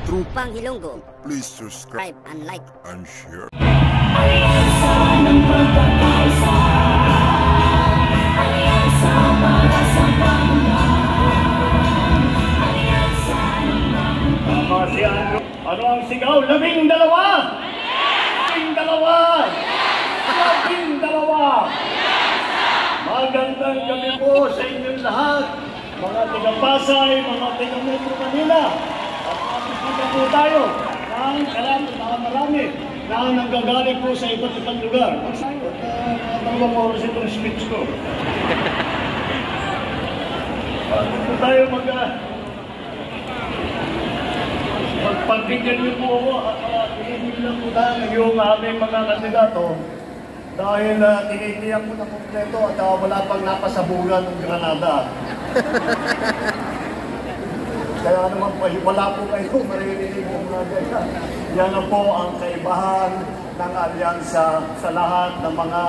Trupang Ilonggo. Please subscribe and like and share. Aliansa ng pagkakaisa, aliansa para sa pamumuhay, aliansa ng pamumuhay. Tama si Andrew. Ano ang sigaw? 12! 12! 12! Magandang gabi po sa inyong lahat, mga taga-Pasay, mga taga-Metro Manila. At makikita po tayo ng marami na nanggagaling po sa iba't ibang lugar. At dalawang oras itong speech ko. Dito tayo magpagbigyan niyo po ako at tinitilan po tayo yung aming mga kandidato dahil tinitiyak po na kompleto at wala pang napasabugan ng Granada. Kaya naman po, wala po kayo maririnig po mga ganyan. Yan na po ang kaibahan ng alyansa sa lahat ng mga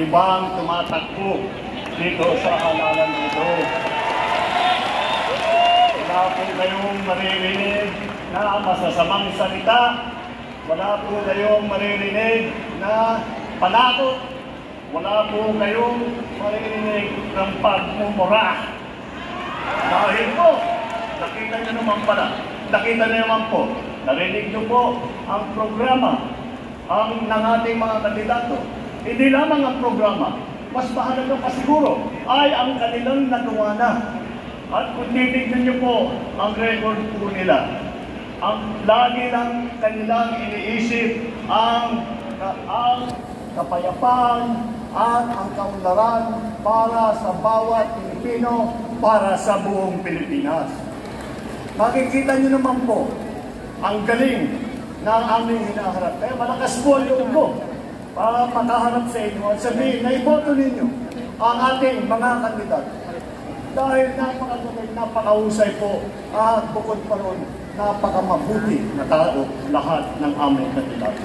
ibang tumatakbo dito sa halalan nito. Wala po kayong maririnig na masasamang salita. Wala po kayong maririnig na panakot. Wala po kayong maririnig ng pagmumura. Dahil po, nakita nyo naman pala, nakita nyo naman po, narinig nyo po ang programa ng ating mga kandidato. Hindi lamang ang programa, mas mahalaga pa siguro ay ang kanilang nagawa na. At kung titignan nyo po ang record po nila, ang lagi lang kanilang iniisip ang kapayapaan at ang kaunlaran para sa bawat Pilipino, para sa buong Pilipinas. Makikita nyo naman po ang galing ng aming hinaharap. Kaya malakas po ang loob ko para makaharap sa inyo at sabihin na iboto ninyo ang ating mga kandidato. Dahil napakagaling, napakahusay po at bukod pa ron, napakamabuti na tao lahat ng aming kandidato.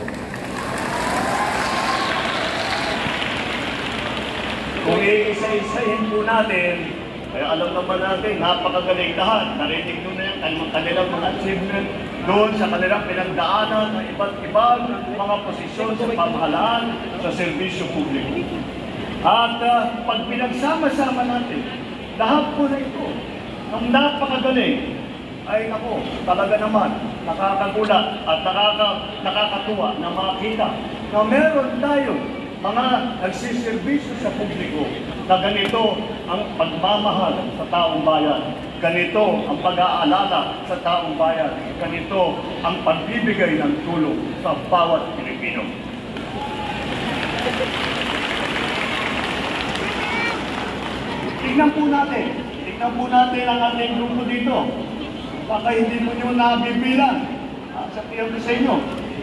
Kung iisa-isahin po natin, kaya alam naman natin, napakagaling lahat. Narinig nyo na yung kanilang mga achievement doon sa kanilang pinagdaanan ng iba't ibang mga posisyon sa pamahalaan, sa serbisyo publiko. At pag pinagsama-sama natin, lahat po na ito, ng napakagaling, ay naku, talaga naman, nakakagulat at nakakatuwa na makita na meron tayong mga nagsiservisyo sa publiko na ganito ang pagmamahal sa taong bayan, ganito ang pag-aalala sa taong bayan, ganito ang pagbibigay ng tulong sa bawat Pilipino. Tingnan po natin ang ating grupo dito. Baka hindi mo nyo nabibilang. Sabihin ko sa inyo,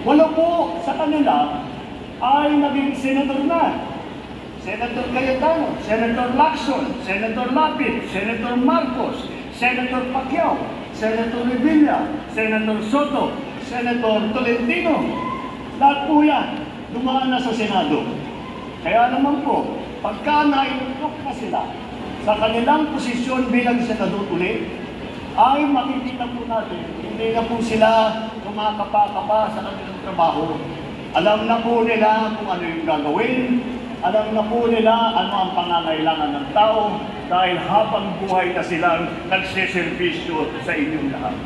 wala po sa kanila ay naging senador na. Senator Cayetano, Senator Lacson, Senator Lapid, Senator Marcos, Senator Pacquiao, Senator Revilla, Senator Soto, Senator Tolentino. Lahat po yan, dumaan na sa Senado. Kaya naman po, pagka nainutok na sila sa kanilang posisyon bilang senador ulit, ay makikita po natin, hindi na po sila kumakapa-kapa sa kanilang trabaho. Alam na po nila kung ano yung gagawin, alam na po nila ano ang pangangailangan ng tao dahil habang buhay na silang nagsiservisyo sa inyong lahat.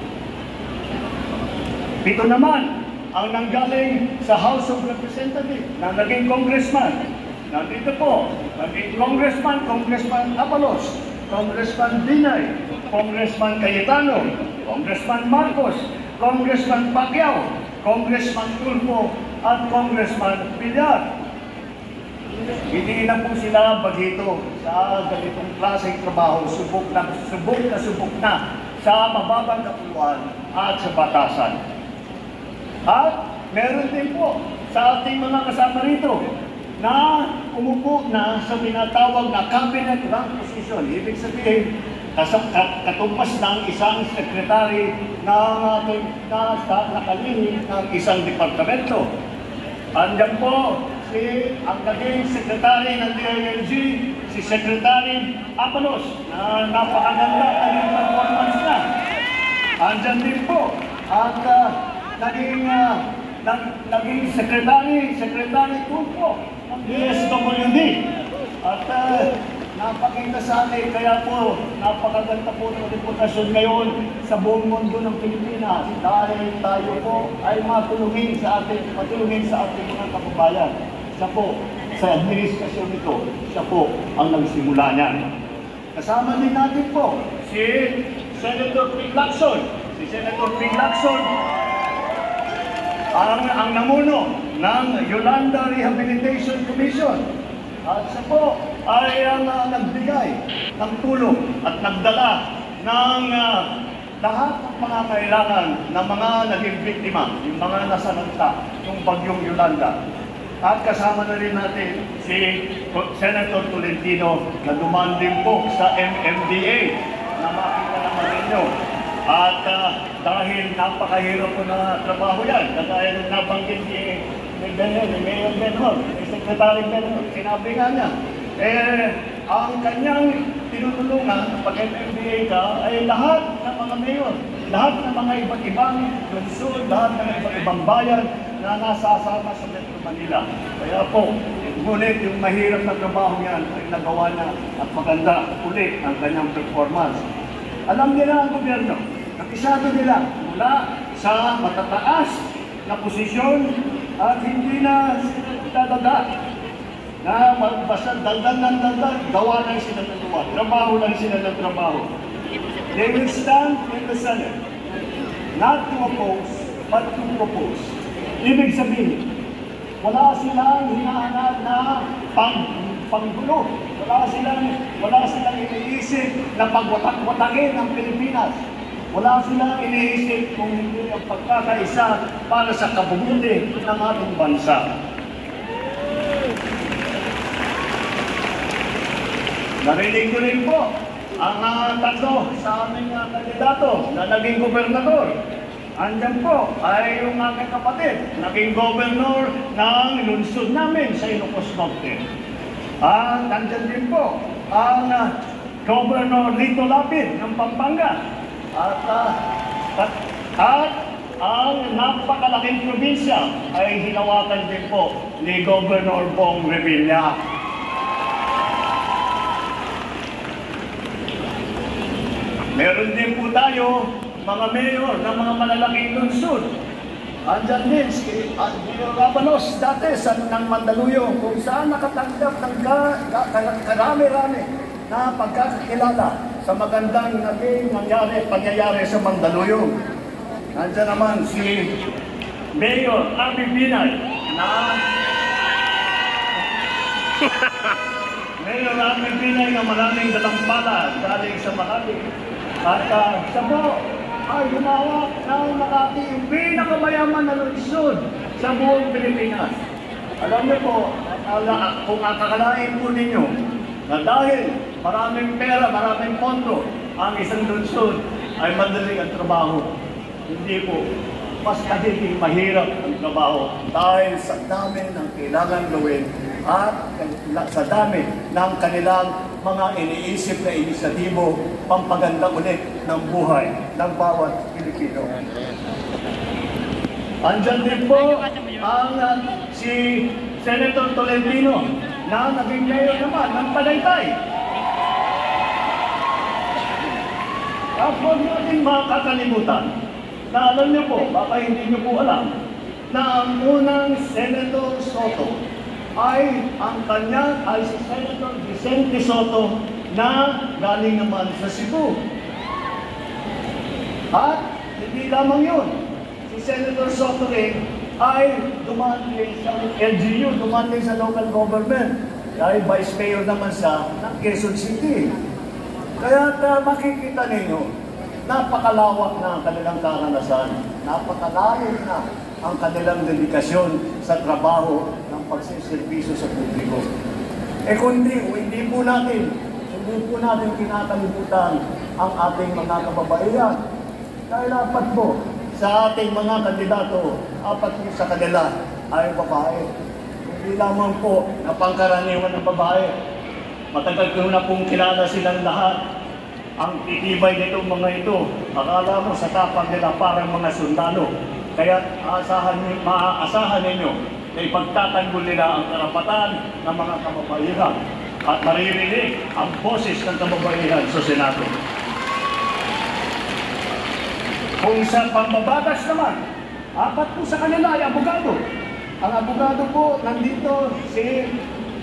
Ito naman ang nanggaling sa House of Representatives na naging congressman. Nandito po, naging congressman, Congressman Abalos, Congressman Binay, Congressman Cayetano, Congressman Marcos, Congressman Pacquiao, Congressman Tulfo, at Congressman Villar. Hindi na po sila bagito sa ganitong klaseng trabaho, subok na sa mababang kapuluan at sa batasan. At meron din po sa ating mga kasama rito na umupo na sa tinatawag na cabinet rank position. Ibig sabihin, katupas ng isang sekretary na nakalihim ng isang departamento. Andiyan po ang naging sekretary ng DILG, si Secretary Apalos, na napakaganda naging performance na. Andyan din po. At naging Secretary Tulfo ng DSWD. At napakita sa akin, kaya po napakaganda po ng reputasyon ngayon sa buong mundo ng Pilipinas dahil tayo po ay matulungin sa ating mga kababayan. Siya po, sa administrasyon nito, siya po ang nagsimula niyan. Kasama din natin po si Senator Ping Lacson. Si Senator Ping Lacson ang namuno ng Yolanda Rehabilitation Commission. At siya po ay ang nagbigay ng tulong at nagdala ng lahat ng mga kailangan ng mga naging biktima, yung mga nasalanta ng bagyong Yolanda. At kasama na rin natin si Senator Tolentino na dumaan din po sa MMDA na makita naman ninyo. At dahil napakahirap po na trabaho yan, kagaya ng nabanggit ni Mayor Benhor, ni Secretary Benhor, sinabi nga niya, ang kanyang tinutulungan pag MMDA ka ay lahat ng mga mayor, lahat ng mga iba't ibang lungsod, lahat ng iba't ibang bayan na nasasama sa Metro Manila. Kaya po, ngunit yung mahirap na trabaho yan ay nagawa na at maganda ulit ang kanyang performance. Alam nila ang gobyerno, nakisado nila mula sa matataas na posisyon at hindi na sila dadaga na basta daldan ng daldan, gawa lang sila ng gawa, trabaho lang sila ng trabaho. They will stand in the Senate, not to oppose, but to propose. Ibig sabihin, wala silang hinahanap na panggulo. Wala silang iniisip na pagwatak-watakin ng Pilipinas. Wala silang iniisip kung hindi ang pagkakaisa para sa kabubuti ng ating bansa. Narinig ko rin po ang tatlo sa aming kandidato na naging gobernador. Andyan po ay yung aking kapatid, naging gobernador ng lungsod namin sa Ilocos Norte. At andyan din po ang Governor Lito Lapid ng Pampanga. At ang napakalaking probinsya ay hinawakan din po ni Governor Bong Revilla. Meron din po tayo mga mayor ng mga malalaking lungsod. Andyan din si Mayor Rabanos dati ng Mandaluyong kung saan nakatanggap ng karami-rami na pagkakakilala sa magandang naging pangyayari sa Mandaluyong. Andyan naman si Mayor Abby Binay na Mayor Abby Binay na maraming dalampala galing sa Makati. At siya po ay humawak ng Makati, yung pinakamayaman na lungsod sa buong Pilipinas. Alam niyo po, kung akakalain po ninyo na dahil maraming pera, maraming pondo, ang isang lungsod ay madali ang trabaho. Hindi po. Mas nagiging mahirap ang trabaho dahil sa dami ng kailangan gawin at sa dami ng kanilang mga iniisip na inisyatibo pampaganda ulit ng buhay ng bawat Pilipino. Andyan din po ang si Senator Tolentino na naging mayor naman ng Tagaytay. At huwag natin makakalimutan na alam niyo po, baka hindi niyo po alam, na ang unang Senator Soto ay si Senator Vicente Soto na galing naman sa Cebu. At hindi lamang yun, si Senator Soto rin ay dumaan din sa LGU, dumaan din sa local government. Dahil Vice Mayor naman siya ng Quezon City. Kaya makikita ninyo, napakalawak na ang kanilang karanasan, napakalayo na ang kanilang dedikasyon sa trabaho ng pagsiservisyo sa publiko. Kundi hindi po natin kinakalimutan ang ating mga kababaihan. Dahil apat po sa ating mga kandidato, apat po sa kanila ay babae. Hindi hindi lamang po na pangkaraniwan ng babae. Matagal ko na pong kilala silang lahat. Ang titibay nitong mga ito, akala mo sa tapang nila parang mga sundalo. Kaya maaasahan ninyo na ipagtatanggol nila ang karapatan ng mga kababaihan at maririnig ang boses ng kababaihan sa Senado. Kung sa pambabatas naman, apat po sa kanila ay abogado. Ang abogado po nandito si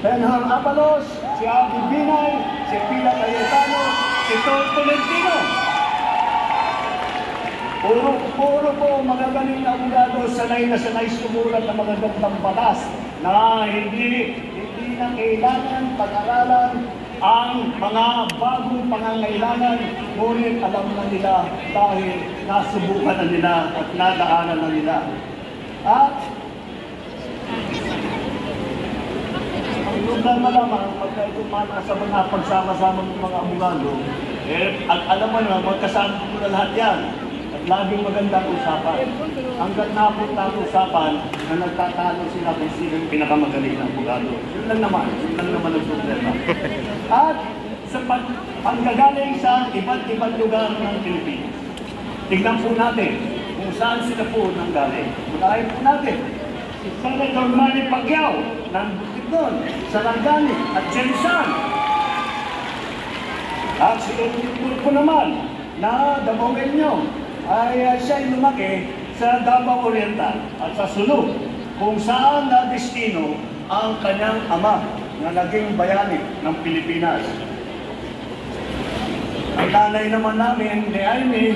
Benhar Abalos, si Abby Binay, si Pila Cayetano, si Tom Tolentino. Puro po magagaling na abogado, sanay na sanay sumulat ng magagandang batas na hindi na kailangan pag-aralan ang mga bagong pangangailangan, ngunit alam na nila dahil nasubukan na nila at nadaanan na nila. At ang lugar malamang pagka tumana sa mga pagsama-sama ng mga abogado, at alam mo na, magkasama mo na lahat yan. At laging magandang usapan. Hanggang napunta ang usapan na nagtatalo sila kung sino yung pinakamagaling na abogado. Yun lang naman ang problema. At sa panggagaling sa iba't ibang lugar ng Pilipinas, tignan po natin kung saan sila po nanggaling. Unahin po natin si Senator Manny Pacquiao ng Bukidnon, Sarangani at Jensan. At si Edwin po naman na Dabawenyo ay siya lumaki sa Davao Oriental at sa Sulu, kung saan na destino ang kanyang ama na naging bayani ng Pilipinas. Ang nanay naman namin ni Amy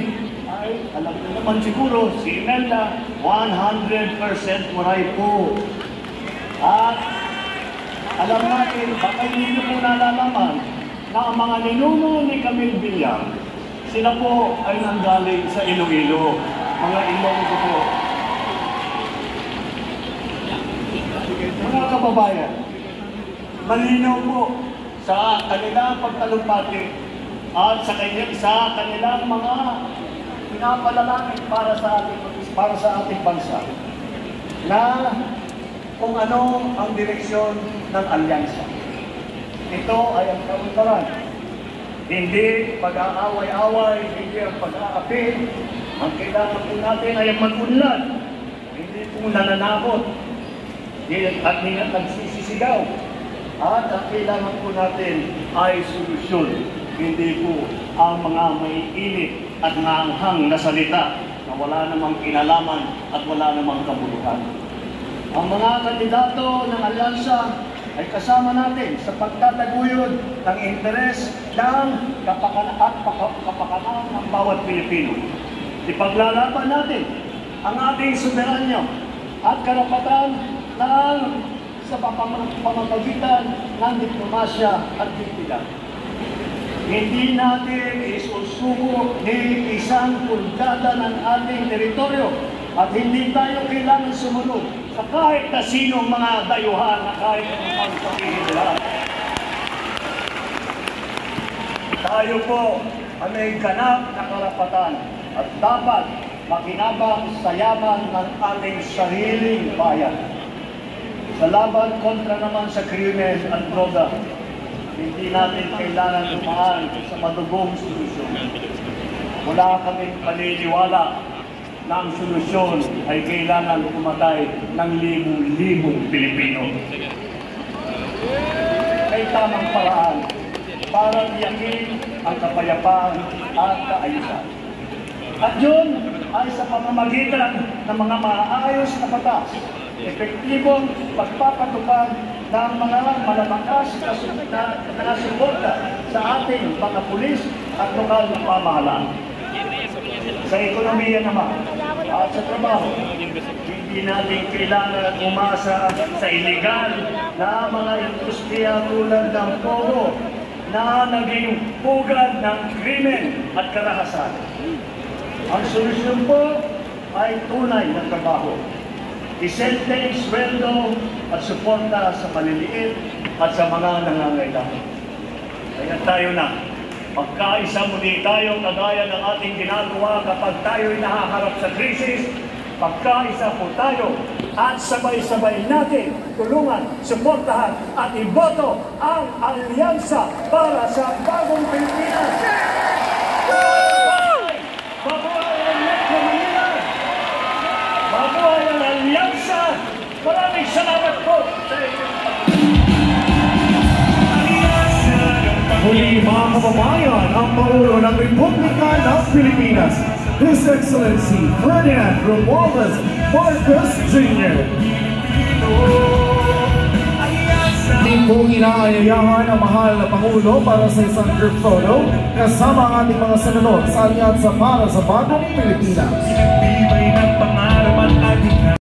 ay, alam niyo naman siguro, si Imelda, 100% waray po. At alam natin, baka hindi niyo po nalalaman na ang mga ninuno ni Camille Villar, sila po ay nanggaling sa Iloilo, mga Ilonggo po. Mga kababayan, malinaw po sa kanilang pagtalumpati at sa kanilang mga pinapalalangin para sa ating bansa na kung ano ang direksyon ng alyansa. Ito ay ang kauntaran. Hindi pag-aaway-away, hindi ang pag-aapil. Ang kailangan po natin ay mag-unlad. Hindi po nananakot at hindi nagsisisigaw. At ang kailangan po natin ay solusyon. Hindi po ang mga maiinit at naanghang na salita na wala namang kinalaman at wala namang kabuluhan. Ang mga kandidato ng alyansa ay kasama natin sa pagtataguyod ng interes ng kapakanan ng bawat Pilipino. Ipaglalaban natin ang ating soberanyo at karapatan sa pamamagitan ng diplomasya at diplomasya. Hindi natin isusuko ni isang pulgada ng ating teritoryo at hindi tayo kailangan sumunod sa kahit na sinong mga dayuhan na kahit ang sabihin nila. Tayo po ay may ganap na karapatan at dapat makinabang sa yaman ng ating sariling bayan. Sa laban kontra naman sa krimen at droga, hindi natin kailangan dumaan sa madugong solusyon. Wala kaming paniniwala na ang solusyon ay kailangan pumatay ng libong-libong Pilipino. May tamang paraan para tiyakin ang kapayapaan at kaayusan. At yun ay sa pamamagitan ng mga maayos na batas, epektibong pagpapatupad ng mga malalakas na suporta sa ating mga pulis at lokal na pamahalaan. Sa ekonomiya naman at sa trabaho, hindi natin kailangan umasa sa iligal na mga industriya tulad ng pogo na naging pugad ng krimen at karahasan. Ang solusyon po ay tunay na trabaho, isenteng sweldo at suporta sa maliliit at sa mga nangangailangan. Kaya tayo na, magkaisa muli tayo kagaya ng ating ginagawa kapag tayo'y nahaharap sa krisis. Pagkaisa po tayo at sabay-sabay natin tulungan, suportahan at iboto ang alyansa para sa bagong Pilipinas. Mabuhay ang Metro Manila! Mabuhay ang alyansa! Maraming salamat po sa inyo. Muli mga kababayan, ang Pangulo ng Republika ng Pilipinas, His Excellency Ferdinand Romualdez Marcos Jr. Din po inaayayahan ang mahal na Pangulo para sa isang group photo kasama ang ating mga senador sa alyansa para sa bagong Pilipinas. Pinagbibay ng pangarap at ating